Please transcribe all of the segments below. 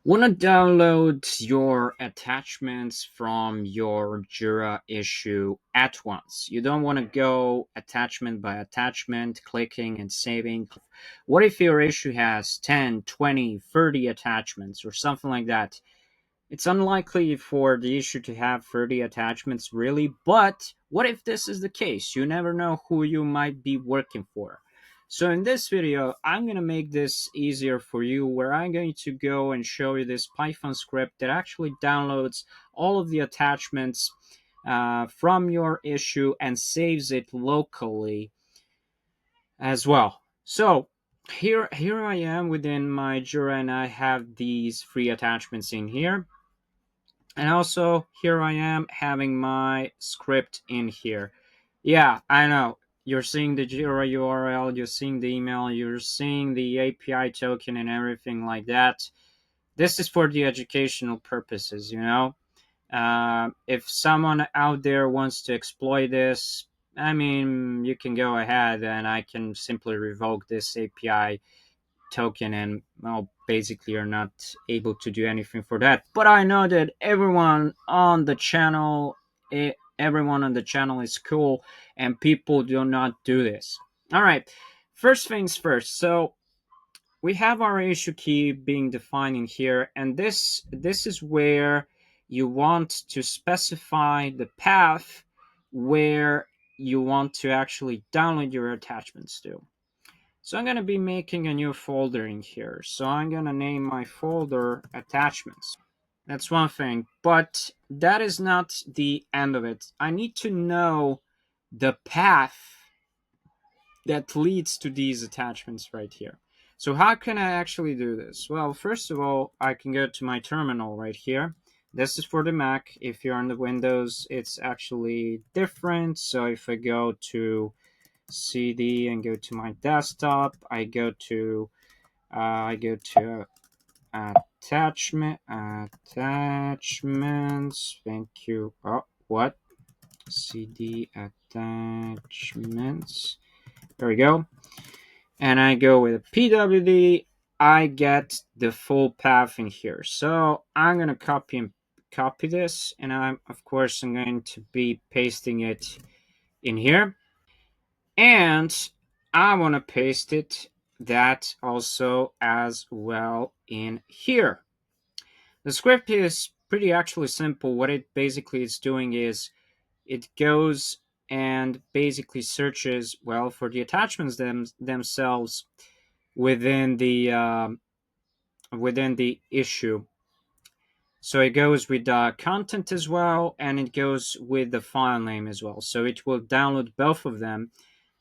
Want to download your attachments from your Jira issue at once. You don't want to go attachment by attachment, clicking and saving. What if your issue has 10, 20, 30 attachments or something like that? It's unlikely for the issue to have 30 attachments, really, but what if this is the case? You never know who you might be working for. So in this video, I'm going to make this easier for you, where I'm going to go and show you this Python script that actually downloads all of the attachments from your issue and saves it locally as well. So here I am within my Jira, and I have these free attachments in here. And also, here I am having my script in here. Yeah, I know. You're seeing the Jira URL, you're seeing the email, you're seeing the API token and everything like that. This is for the educational purposes, you know? If someone out there wants to exploit this, I mean, you can go ahead and I can simply revoke this API token, and well, basically you're not able to do anything for that. But I know that everyone on the channel is cool, and people do not do this. All right, first things first. So we have our issue key being defined in here, and this is where you want to specify the path where you want to actually download your attachments to. So I'm going to be making a new folder in here. So I'm going to name my folder attachments. That's one thing, but that is not the end of it. I need to know the path that leads to these attachments right here. So how can I actually do this? Well, first of all, I can go to my terminal right here. This is for the Mac. If you're on the Windows, it's actually different. So if I go to CD and go to my desktop, I go to attachments. Thank you. Oh, what? CD attachments. There we go. And I go with a PWD. I get the full path in here. So I'm gonna copy this, and I'm going to be pasting it in here. And I want to paste it that also as well in here. The script is pretty actually simple. What it basically is doing is it goes and basically searches, well, for the attachments themselves within the issue. So it goes with the content as well, and it goes with the file name as well. So it will download both of them.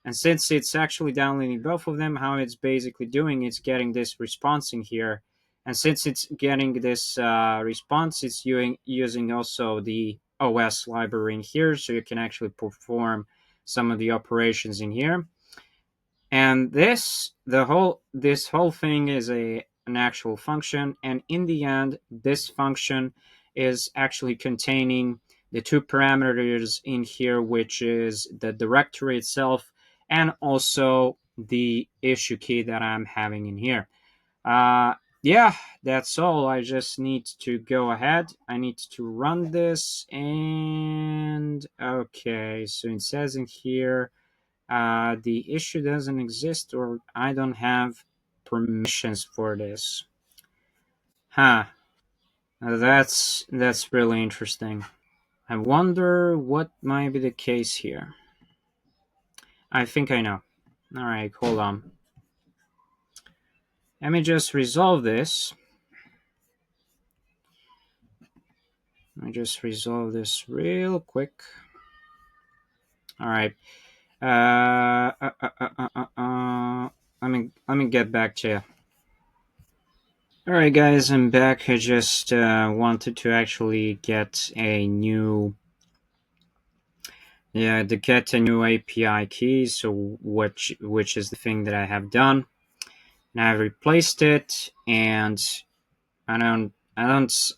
And since it's actually downloading both of them, how it's basically doing, it's getting this response in here. And since it's getting this response, it's using also the OS library in here, so you can actually perform some of the operations in here. And this whole thing is an actual function, and in the end, this function is actually containing the two parameters in here, which is the directory itself and also the issue key that I'm having in here. Yeah, that's all. I just need to go ahead. I need to run this, and okay, so it says in here the issue doesn't exist, or I don't have permissions for this. Huh. That's really interesting. I wonder what might be the case here. I think I know. All right, hold on. Let me just resolve this. Let me just resolve this real quick. All right. Let me get back to you. All right, guys, I'm back. I just wanted to actually get a new to get a new API key, so which is the thing that I have done. And I've replaced it, and I don't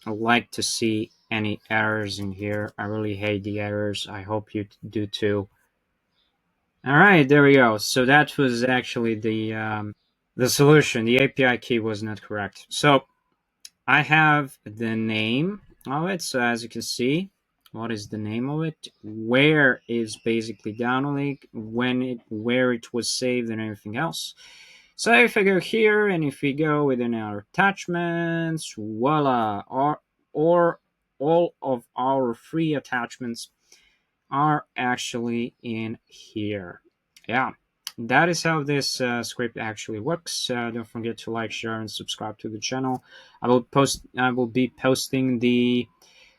like to see any errors in here. I really hate the errors. I hope you do too. All right, there we go. So that was actually the solution. The API key was not correct. So I have the name of it. So as you can see, what is the name of it? Where is basically downloading, where it was saved, and everything else. So if I go here and if we go within our attachments, voila, or all of our free attachments are actually in here. Yeah, that is how this script actually works. Don't forget to like, share, and subscribe to the channel. I will be posting the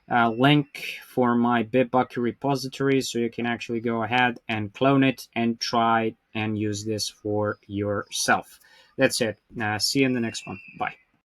link for my Bitbucket repository, so you can actually go ahead and clone it and try and use this for yourself. That's it. See you in the next one. Bye.